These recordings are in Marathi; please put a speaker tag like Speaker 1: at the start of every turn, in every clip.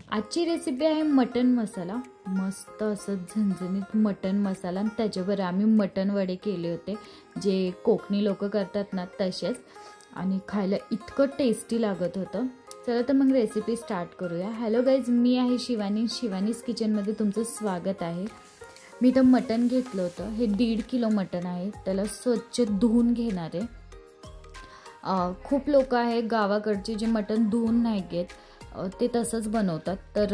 Speaker 1: आजची रेसिपी आहे मटन मसाला। मस्त असं झणझणीत मटन मसाला आणि त्याच्यावर आम्ही मटन वडे केले होते, जे कोकणी लोक करतात ना तसेच, आणि खायला इतकं टेस्टी लागत होतं। चला तर मग रेसिपी स्टार्ट करूया। हॅलो गाईज, मी आहे शिवानी, शिवानीज किचनमध्ये तुमचं स्वागत आहे। मी तर मटन घेतलं होतं, हे 1.5 किलो मटन आहे। त्याला स्वच्छ धुवून घेणार आहे। खूप लोक आहे गावाकडचे जे मटन धुवून नाही घेत, ते तसंच बनवतात। तर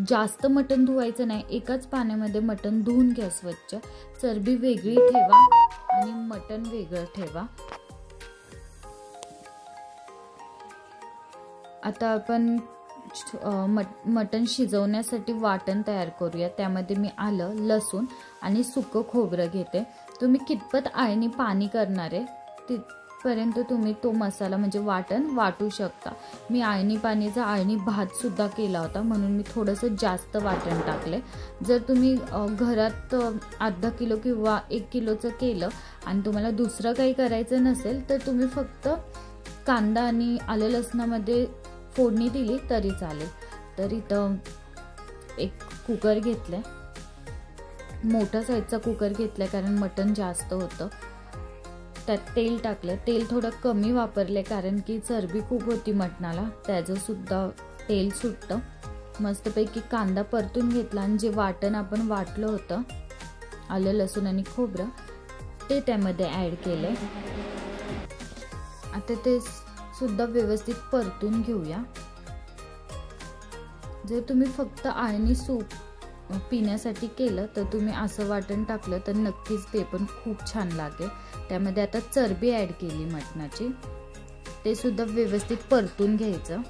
Speaker 1: जास्त मटन धुवायचं नाही, एकाच पाण्यामध्ये मटन धुवून घ्या स्वच्छ। चरबी वेगळी ठेवा आणि मटन वेगळं ठेवा। आता आपण मटन शिजवण्यासाठी वाटण तयार करूया। त्यामध्ये मी आलं, लसूण आणि सुकं खोबरं घेते। तुम्ही कितपत आळणी पाणी करणार आहे तिथपर्यंत तुम्ही तो मसाला म्हणजे वाटण वाटू शकता। मी आळणी पाणीचा आळणी भात सुद्धा केला होता, म्हणून मी थोडंसं जास्त वाटण टाकले। जर तुम्ही घरात अर्धा किलो किंवा 1 किलोचं केलं आणि तुम्हाला दुसरं काही करायचं नसेल तर तुम्ही फक्त कांदा आणि आलं लसणामध्ये फोडणी दिली तरी चालेल। तर इथं एक कुकर घेतलाय, मोठा साईजचा कुकर घेतलाय कारण मटण जास्त होतं। त्यात तेल टाकलं, तेल थोडं कमी वापरले कारण की चरबी खूप होती मटणाला, त्याचं सुद्धा तेल सुटतं। मस्तपैकी कांदा परतून घेतला आणि जे वाटण आपण वाटलं होतं आलं लसूण आणि खोबरं ते त्यामध्ये ॲड केले। आता ते सुद्धा व्यवस्थित परतून घेऊया। जर तुम्ही फक्त आळणी सूप पिण्यासाठी केलं तर तुम्ही असं वाटण टाकलं तर नक्कीच ते पण खूप छान लागेल। त्यामध्ये आता चरबी ॲड केली मटणाची, ते सुद्धा व्यवस्थित परतून घ्यायचं।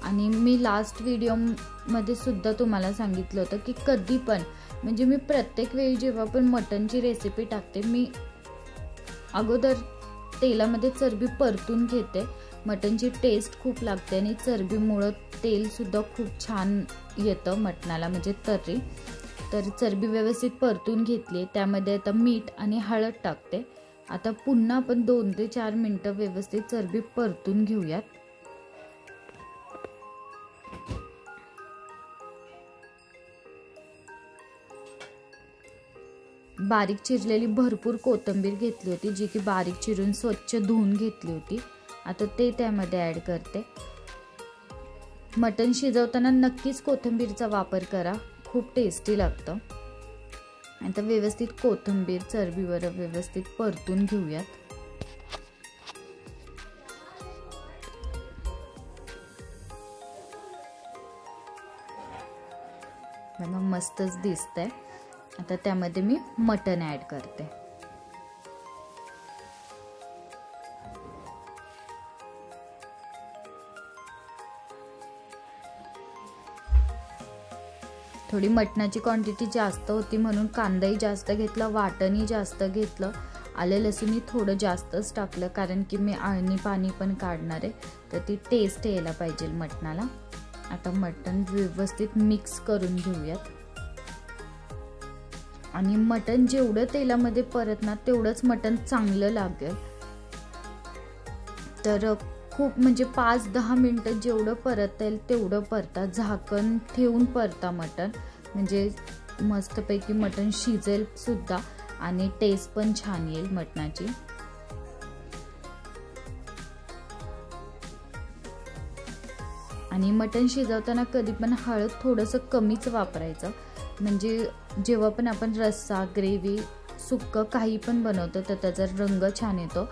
Speaker 1: आणि मी लास्ट व्हिडिओमध्ये सुद्धा तुम्हाला सांगितलं होतं की कधी पण म्हणजे मी प्रत्येक वेळी जेव्हा पण मटनची रेसिपी टाकते, मी अगोदर तेलामध्ये चरबी परतून घेते। मटनची टेस्ट खूप लागते आणि चरबीमुळे तेल सुद्धा खूप छान येतं मटणाला, म्हणजे तर्री। तर चरबी व्यवस्थित परतून घेतली, त्यामध्ये आता मीठ आणि हळद टाकते। आता पुन्हा आपण 2 ते 4 मिनिटं व्यवस्थित चरबी परतून घेऊयात। बारीक चिरलेली भरपूर कोथिंबीर घेतली होती, जी की बारीक चिरून स्वच्छ धुवून घेतली होती। आता ते त्यामध्ये ॲड करते। मटण शिजवताना नक्कीच कोथिंबीरचा वापर करा, खूप टेस्टी लागतं। आता व्यवस्थित कोथिंबीर चरबीवर व्यवस्थित परतून घेऊयात। बघा मस्तच दिसतंय। आता त्यामध्ये मी मटण ॲड करते। थोडी मटणाची क्वांटिटी जास्त होती म्हणून कांदाही जास्त घेतला, वाटणही जास्त घेतलं, आलं लसूणही थोडं जास्तच टाकलं कारण की मी आळणी पाणी पण काढणार आहे, तर ती टेस्ट यायला पाहिजे मटणाला। आता मटण व्यवस्थित मिक्स करून घेऊयात। आणि मटण जेवढं तेलामध्ये परतणार तेवढंच मटण चांगलं लागेल। तर खूप म्हणजे 5-10 मिनिटं जेवढं परतता येईल तेवढं परता, झाकण ठेवून परता मटण, म्हणजे मस्तपैकी मटण शिजेल सुद्धा आणि टेस्ट पण छान येईल मटणाची। आणि मटण शिजवताना कधी पण हळद थोडंसं कमीच वापरायचं, म्हणजे जेव्हा पण आपण रस्सा, ग्रेव्ही, सुक्कं काही पण बनवतो तर त्याचा रंग छान येतो।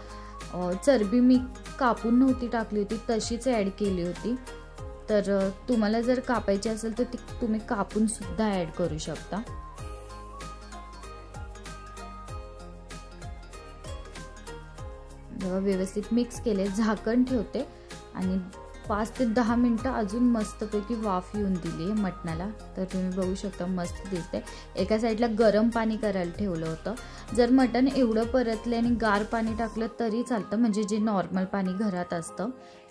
Speaker 1: चरबी मी कापून नव्हती टाकली होती, तशीच ॲड केली होती। तर तुम्हाला जर कापायची असेल तर ती तुम्ही कापून सुद्धा ॲड करू शकता। जेव्हा व्यवस्थित मिक्स केले, झाकण ठेवते आणि 5 ते 10 मिनिटं अजून मस्तपैकी वाफ येऊन दिली आहे मटणाला। तर तुम्ही बघू शकता मस्त दिसते। एका साईडला गरम पाणी करायला ठेवलं होतं। जर मटण एवढं परतले आणि गार पाणी टाकलं तरी चालतं, म्हणजे जे नॉर्मल पाणी घरात असतं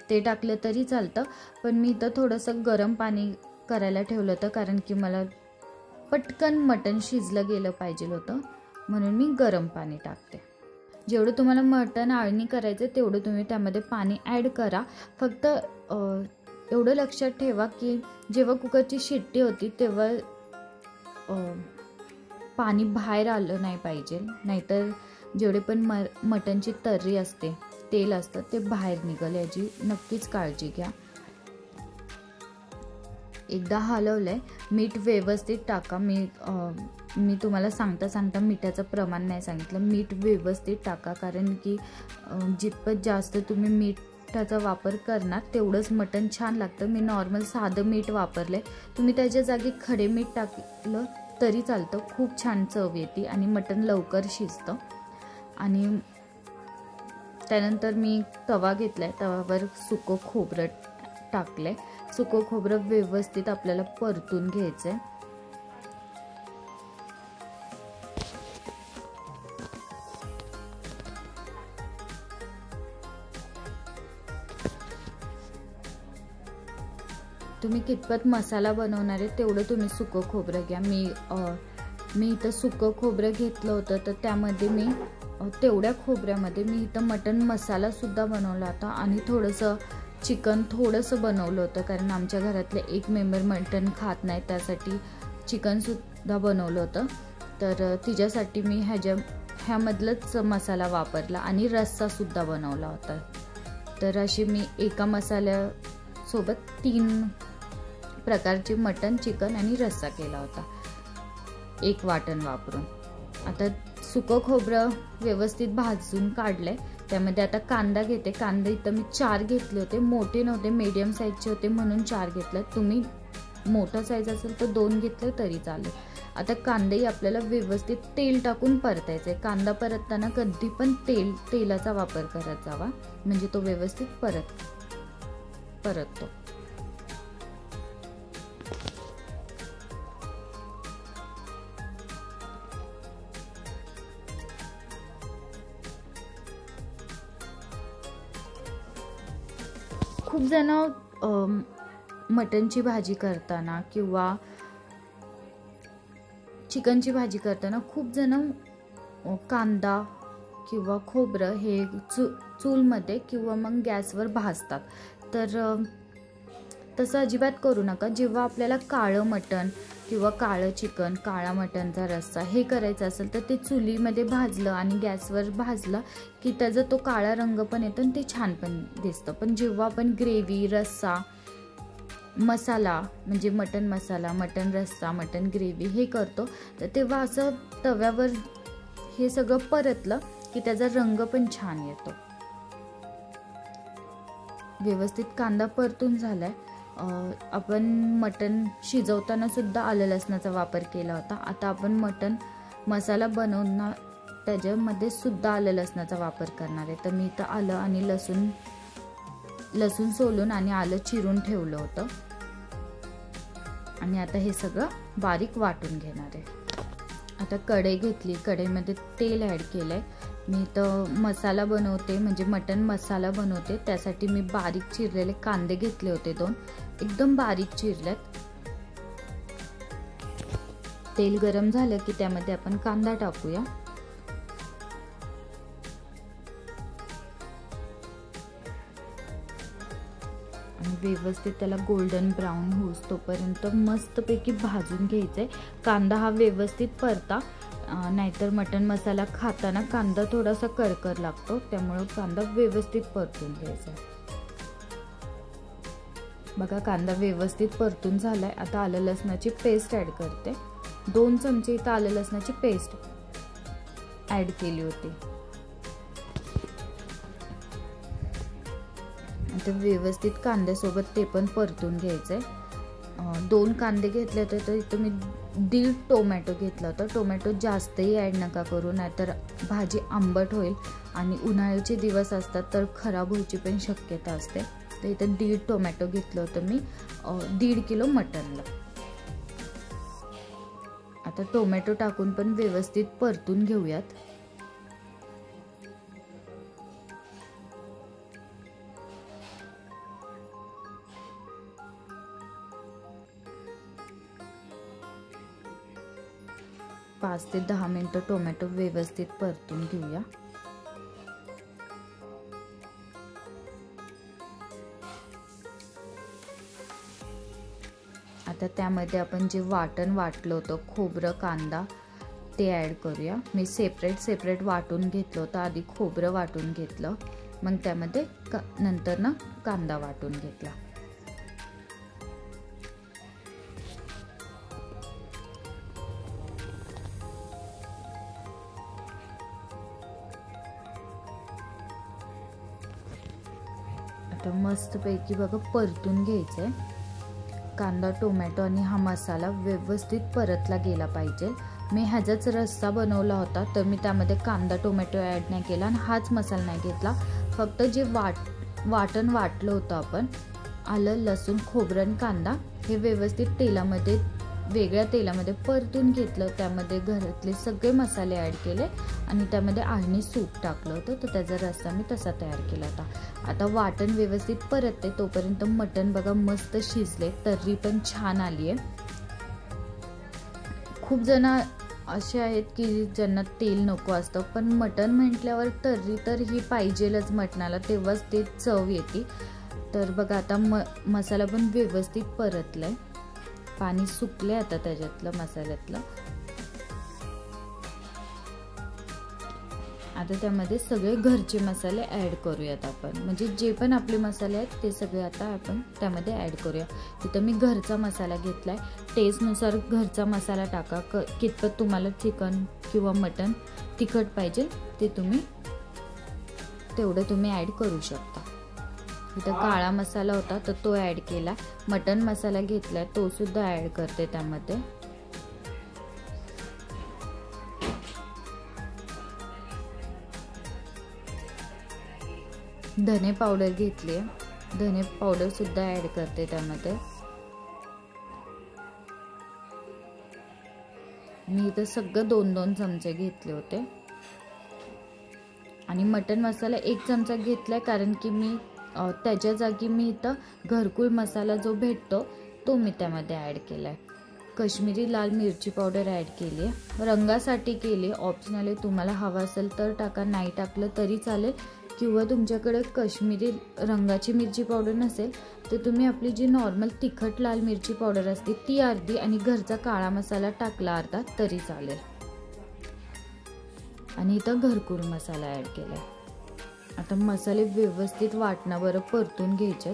Speaker 1: ते टाकलं तरी चालतं, पण मी इथं थोडंसं गरम पाणी करायला ठेवलं होतं कारण की मला पटकन मटण शिजलं गेलं पाहिजे होतं, म्हणून मी गरम पाणी टाकते। जेवढं तुम्हाला मटण आळणी करायचं तेवढं तुम्ही त्यामध्ये पाणी ॲड करा। फक्त एवढं लक्षात ठेवा की जेव्हा कुकरची शिट्टी होती तेव्हा पाणी बाहेर आलं नाही पाहिजे, नाहीतर जेवढे पण मटणची तर्री असते, तेल असतं ते बाहेर निघेल, याची नक्कीच काळजी घ्या. एकदा हलवलंय. मीठ व्यवस्थित टाका. मी तुम्हाला सांगता मिठाचं प्रमाण नाही सांगितलं. मीठ व्यवस्थित टाका, कारण की जितपत जास्त तुम्ही मीठाचा वापर करणार तेवढंच मटण छान लागतं. मी नॉर्मल साधं मीठ वापरले, तुम्ही त्याच्या जागी खडे मीठ टाकलं तरी चालतं. खूप छान चव येते आणि मटण लवकर शिजतं. आणि त्यानंतर मी तवा घेतलाय, तव्यावर सुकं खोबरं टाकलंय. सुकं खोबरं व्यवस्थित आपल्याला परतून घ्यायचंय. तुम्ही कितपत मसाला बनवणार आहे तेवढं तुम्ही सुकं खोबरं घ्या. मी इथं सुकं खोबरं घेतलं होतं, तर त्यामध्ये मी तेवढ्या खोबऱ्यामध्ये मी इथं मटण मसाला सुद्धा बनवला होता आणि थोडंसं चिकन थोडंसं बनवलं होतं, कारण आमच्या घरातले एक मेंबर मटण खात नाही, त्यासाठी चिकनसुद्धा बनवलं होतं. तर तिच्यासाठी मी ह्यामधलंच मसाला वापरला आणि रस्सासुद्धा बनवला होता. तर अशी मी एका मसाल्यासोबत 3 प्रकारचे मटण, चिकन आणि रस्सा केला होता, एक वाटण वापरून. आता सुकं खोबरं व्यवस्थित भाजून काढलंय. त्यामध्ये आता कांदा घेते. कांदे इथं मी 4 घेतले होते, मोठे नव्हते, मीडियम साईजचे होते म्हणून 4 घेतले. तुम्ही मोठा साईज असेल तर 2 घेतले तरी चालेल. आता कांदेही आपल्याला व्यवस्थित तेल टाकून परतायचे. कांदा परतताना कधी पण तेलाचा वापर करत जावा, म्हणजे तो व्यवस्थित परततो. खूप जण मटणची भाजी करताना किंवा चिकनची भाजी करताना खूप जण कांदा किंवा खोबरं हे चूलमध्ये किंवा मग गॅसवर भाजतात. तर तसं अजिबात करू नका. जेव्हा आपल्याला काळं मटण किंवा काळं चिकन, काळा मटणचा रस्सा हे करायचं असेल तर ते चुलीमध्ये भाजलं आणि गॅसवर भाजलं की त्याचा तो काळा रंग पण येतो आणि ते छान पण दिसतं. पण जेव्हा आपण ग्रेव्ही, रस्सा, मसाला म्हणजे मटण मसाला, मटण रस्सा, मटण ग्रेव्ही हे करतो, तर तेव्हा असं तव्यावर हे सगळं परतलं की त्याचा रंग पण छान येतो. व्यवस्थित कांदा परतून झालाय. आपण मटण शिजवताना सुद्धा आलं लसणाचा वापर केला होता. आता आपण मटण मसाला बनवणार त्याच्यामध्ये सुद्धा आलं लसणाचा वापर करणार आहे. तर मी इथं आलं आणि लसूण सोलून आणि आलं चिरून ठेवलं होतं आणि आता हे सगळं बारीक वाटून घेणार आहे. आता कढई घेतली, कढईमध्ये तेल ॲड केलंय. मी इथं मसाला बनवते, म्हणजे मटण मसाला बनवते. त्यासाठी मी बारीक चिरलेले कांदे घेतले होते, 2 एकदम बारीक चिरलेत. तेल गरम झालं की त्यामध्ये आपण कांदा टाकूया. आणि व्यवस्थित त्याला गोल्डन ब्राऊन होऊस तोपर्यंत मस्तपैकी भाजून घ्यायचंय. कांदा हा व्यवस्थित परता, नाहीतर मटण मसाला खाताना कांदा थोडासा करकर लागतो, त्यामुळे कांदा व्यवस्थित परतून घ्यायचा. बघा कांदा व्यवस्थित परतून झालाय. आता आलं लसणाची पेस्ट ॲड करते. 2 चमचे इथं आलं लसणाची पेस्ट ॲड केली होती. आता व्यवस्थित कांद्यासोबत ते पण परतून घ्यायचंय. 2 कांदे घेतले होते, तर इथं मी 1.5 टोमॅटो घेतला होता. टोमॅटो जास्तही ॲड नका करू, नाहीतर भाजी आंबट होईल आणि उन्हाळ्याचे दिवस असतात तर खराब व्हायची पण शक्यता असते. तर इथं 1.5 टोमॅटो घेतलं होतं मी 1.5 किलो मटणला. आता टोमॅटो टाकून पण व्यवस्थित परतून घेऊयात. पाच ते 10 मिनिटं टोमॅटो व्यवस्थित परतून घेऊया. आता त्यामध्ये आपण जे वाटण वाटलं होतं खोबरं कांदा ते ॲड करूया। मी सेपरेट वाटून घेतलं होतं, आधी खोबरं वाटून घेतलं, मग त्यामध्ये नंतर ना कांदा वाटून घेतला। आता मस्तपैकी बघा परतून घ्यायचं आहे। कांदा टोमॅटो आणि हा मसाला व्यवस्थित परतला गेला पाहिजे। मी ह्याचाच रस्सा बनवला होता, तर मी त्यामध्ये कांदा टोमॅटो ॲड नाही केला आणि हाच मसाला नाही घेतला। फक्त जे वाटण वाटलं होतं आपण, आलं लसूण खोबरं आणि कांदा, हे व्यवस्थित वेगळ्या तेलामध्ये परतून घेतलं। त्यामध्ये घरातले सगळे मसाले ॲड केले आणि त्यामध्ये आळणी सूप टाकलं होतं, तर त्याचा रस्सा मी तसा तयार केला होता। आता वाटण व्यवस्थित परतते तोपर्यंत मटण बघा मस्त शिजले, तर्री पण छान आली आहे। खूप जण असे आहेत की ज्यांना तेल नको असतं, पण मटण म्हटल्यावर तर्री तर ही पाहिजेलच मटणाला, तेव्हाच ते चव येते। तर बघा आता मसाला पण व्यवस्थित परतलाय, पाणी सुकले आता त्याच्यातलं मसाल्यातलं। आता त्यामध्ये सगळे घरचे मसाले ॲड करूयात आपण, म्हणजे जे पण आपले मसाले आहेत ते सगळे आता आपण त्यामध्ये ॲड करूया। तिथं मी घरचा मसाला घेतलाय, टेस्टनुसार घरचा मसाला टाका। कितपत तुम्हाला चिकन किंवा मटण तिखट पाहिजे ते तेवढं तुम्ही ॲड करू शकता। इथं काळा मसाला होता तर तो ॲड केला, मटण मसाला घेतलाय तो सुद्धा ॲड करते त्यामध्ये। धने पावडर घेतली आहे, धने पावडर सुद्धा ॲड करते त्यामध्ये। मी इथं सगळं 2-2 चमचे घेतले होते आणि मटण मसाला 1 चमचा घेतलाय, कारण की मी त्याच्या जागी मी इथं घरकुल मसाला जो भेटतो तो मी त्यामध्ये ॲड केलाय। काश्मीरी लाल मिरची पावडर ॲड केली आहे, रंगासाठी केली, ऑप्शनल आहे, तुम्हाला हवा असेल तर टाका, नाही टाकलं तरी चालेल। किंवा तुमच्याकडे काश्मीरी रंगाची मिरची पावडर नसेल तर तुम्ही आपली जी नॉर्मल तिखट लाल मिरची पावडर असते ती अर्धी आणि घरचा काळा मसाला टाकला अर्धा तरी चालेल। आणि इथं घरकुल मसाला ॲड केलाय। आता मसाले व्यवस्थित वाटणावर परतून घ्यायचे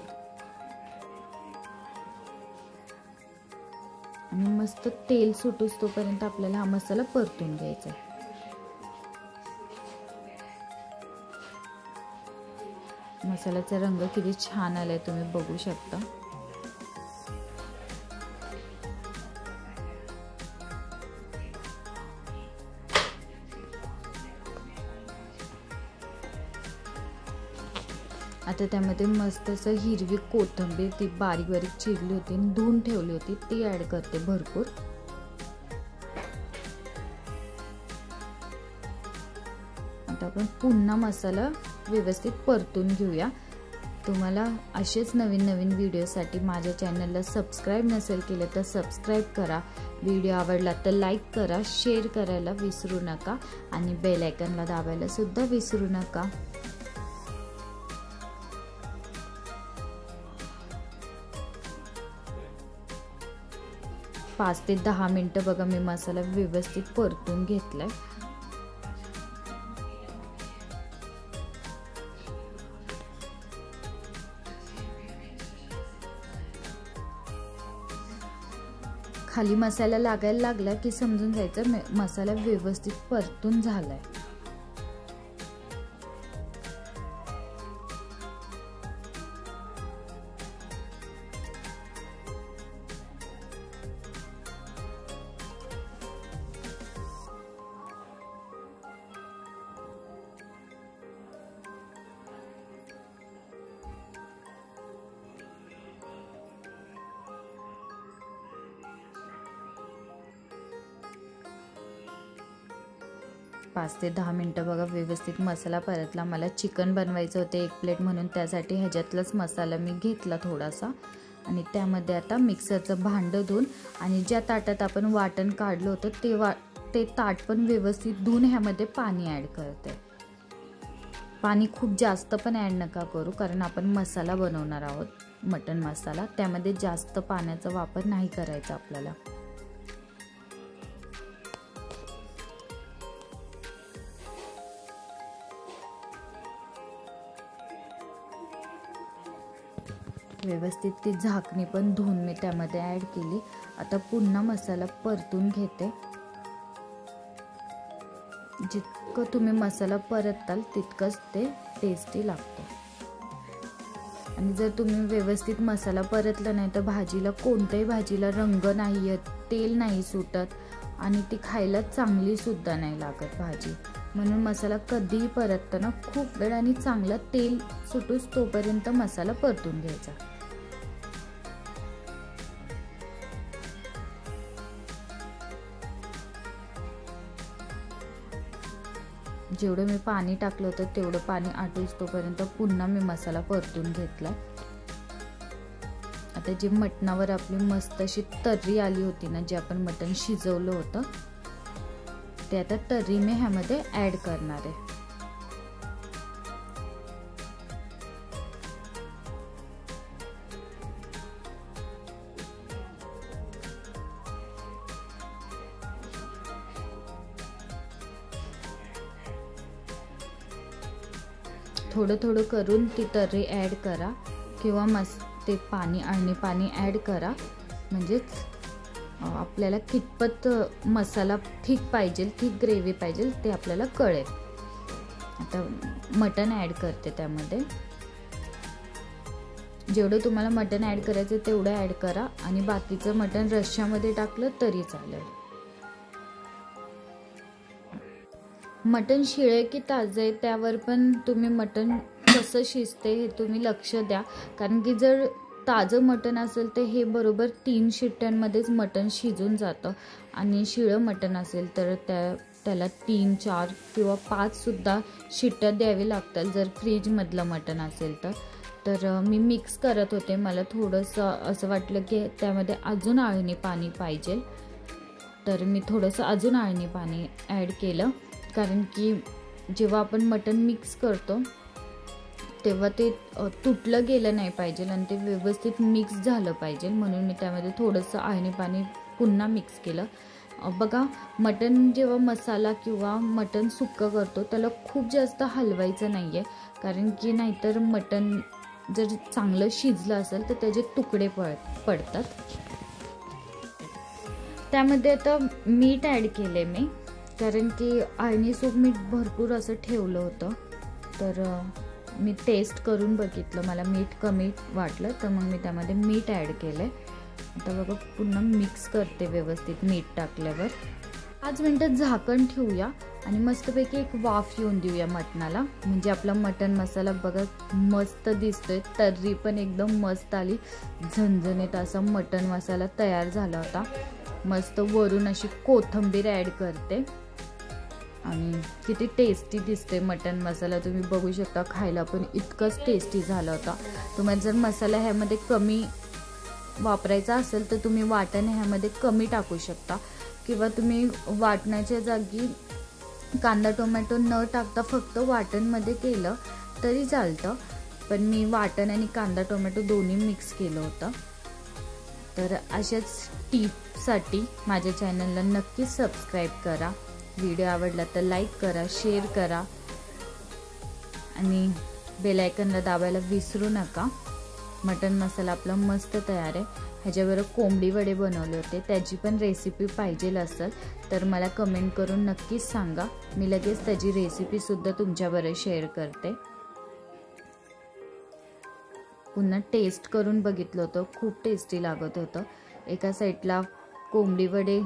Speaker 1: आणि मस्त तेल सुटूस तोपर्यंत आपल्याला हा मसाला परतून घ्यायचा आहे। मसाल्याचा रंग किती छान आलाय तुम्ही बघू शकता। आता त्यामध्ये मस्त असं हिरवी कोथिंबीर ती बारीक चिरली होती आणि धुवून ठेवली होती ती ॲड करते भरपूर। आता आपण पुन्हा मसाला व्यवस्थित परतून घेऊया। तुम्हाला असेच नवीन व्हिडिओसाठी माझ्या चॅनलला सबस्क्राईब नसेल केलं तर सबस्क्राईब करा। व्हिडिओ आवडला तर लाईक करा, शेअर करायला विसरू नका आणि बेल आयकॉनला दाबायला सुद्धा विसरू नका। पाच ते 10 मिनिटं बघा मी मसाला व्यवस्थित परतून घेतलाय। खाली मसाला लागायला लागला की समजून जायचं मसाला व्यवस्थित परतून झालाय। पाच ते 10 मिनिटं बघा व्यवस्थित मसाला परतला। मला चिकन बनवायचं होतं 1 प्लेट म्हणून त्यासाठी ह्याच्यातलाच मसाला मी घेतला थोडासा आणि त्यामध्ये आता मिक्सरचं भांडं धुवून आणि ज्या ताटात आपण वाटण काढलं होतं ते ताट पण व्यवस्थित धुवून ह्यामध्ये पाणी ॲड करते। पाणी खूप जास्त पण ॲड नका करू कारण आपण मसाला बनवणार आहोत। मटण मसाला, त्यामध्ये जास्त पाण्याचा वापर नाही करायचा आपल्याला. व्यवस्थित ती झाकणी पण धुवून मी त्यामध्ये ॲड केली. आता पुन्हा मसाला परतून घेते. जितकं तुम्ही मसाला परताल तितकंच ते टेस्टी लागतं. आणि जर तुम्ही व्यवस्थित मसाला परतला नाही तर भाजीला, कोणत्याही भाजीला रंग नाही येत, तेल नाही सुटत आणि ती खायला चांगली सुद्धा नाही लागत भाजी. म्हणून मसाला कधीही परतताना खूप वेळ आणि चांगलं तेल सुटूस तोपर्यंत मसाला परतून घ्यायचा. जेवढं मी पाणी टाकलं होतं तेवढं पाणी आटूस तोपर्यंत पुन्हा मी मसाला परतून घेतला. आता जी मटणावर आपली मस्त अशी तर्री आली होती ना, जे आपण मटण शिजवलं होतं ते आता तर्री मी ह्यामध्ये ॲड करणार आहे. थोडं थोडं करून ती तर्री ॲड करा किंवा ते आळणी पाणी ॲड करा. म्हणजेच आपल्याला कितपत मसाला थिक पाहिजे, थिक ग्रेव्ही पाहिजे ते आपल्याला कळेल. आता मटण ॲड करते त्यामध्ये. जेवढं तुम्हाला मटण ॲड करायचं तेवढं ॲड करा आणि बाकीचं मटण रश्श्यामध्ये टाकलं तरी चालेल. मटण शिळे की ताजं आहे त्यावर पण तुम्ही मटण कसं शिजते हे तुम्ही लक्ष द्या. कारण की जर ताजं मटण असेल तर हे बरोबर 3 शिट्ट्यांमध्येच मटण शिजून जातं आणि शिळं मटण असेल तर त्याला 3, 4 किंवा 5 सुद्धा शिट्ट्या द्यावी लागतात जर फ्रीजमधलं मटण असेल तर मी मिक्स करत होते. मला थोडंसं असं वाटलं की त्यामध्ये अजून आळणी पाणी पाहिजे, तर मी थोडंसं अजून आळणी पाणी ॲड केलं. कारण की जेव्हा आपण मटण मिक्स करतो तेव्हा ते तुटलं गेलं नाही पाहिजे आणि ते व्यवस्थित मिक्स झालं पाहिजे, म्हणून मी त्यामध्ये थोडंसं आळणी पाणी पुन्हा मिक्स केलं. बघा, मटण जेव्हा मसाला किंवा मटण सुक्कं करतो त्याला खूप जास्त हलवायचं नाही आहे, कारण की नाहीतर मटण जर चांगलं शिजलं असेल तर त्याचे तुकडे पडतात. त्यामध्ये आता मीठ ॲड केले मी, कारण की आळणी सूप मीठ भरपूर असं ठेवलं होतं, तर मी टेस्ट करून बघितलं, मला मीठ कमी वाटलं तर मग मी त्यामध्ये मीठ ॲड केलं. आता बघा पुन्हा मिक्स करते व्यवस्थित मीठ टाकल्यावर. 5 मिनटं झाकण ठेवूया आणि मस्तपैकी एक वाफ येऊन देऊया मटणाला. म्हणजे आपला मटण मसाला बघा मस्त दिसतोय, तर्री पण एकदम मस्त आली, झणझणीत असा मटण मसाला तयार झाला होता. मस्त वरून अशी कोथिंबीर ॲड करते आणि किती टेस्टी दिसते मटण मसाला, तुम्ही बघू शकता. खायला पण इतकंच टेस्टी झाला होता. तुम्हाला जर मसाला ह्यामध्ये कमी वापरायचा असेल तर तुम्ही वाटण ह्यामध्ये कमी टाकू शकता, किंवा तुम्ही वाटण्याच्या जागी कांदा टोमॅटो न टाकता फक्त वाटणमध्ये केलं तरी चालतं. पण मी वाटण आणि कांदा टोमॅटो दोन्ही मिक्स केलं होतं. तर अशाच टिप्ससाठी माझ्या चॅनलला नक्कीच सबस्क्राईब करा. व्हिडिओ आवडला तर लाईक करा, शेअर करा आणि बेल आयकॉनला दाबायला विसरू नका. मटण मसाला आपला मस्त तयार आहे. ह्याच्याबरोबर कोंबडी वडे बनवले होते, त्याची पण रेसिपी पाहिजे असेल तर मला कमेंट करून नक्कीच सांगा. मी लगेच त्याची रेसिपीसुद्धा तुमच्याबरोबर शेअर करते. पुन्हा टेस्ट करून बघितलं होतं, खूप टेस्टी लागत होतं. एका साईडला कोंबडी वडे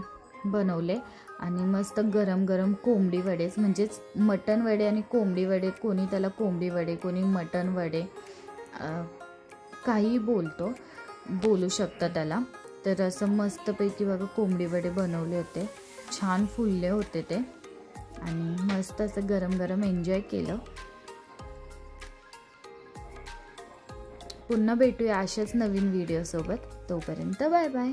Speaker 1: बनवले आणि मस्त गरम गरम कोंबडी वडेच, म्हणजेच मटण वडे आणि कोंबडी वडे, कोणी त्याला कोंबडी वडे कोणी मटण वडे काही बोलू शकता त्याला. तर असं मस्तपैकी बघा कोंबडी वडे बनवले होते, छान फुलले होते ते आणि मस्त असं गरम गरम एन्जॉय केलं. पुन्हा भेटूया अशाच नवीन व्हिडिओसोबत. तोपर्यंत बाय बाय.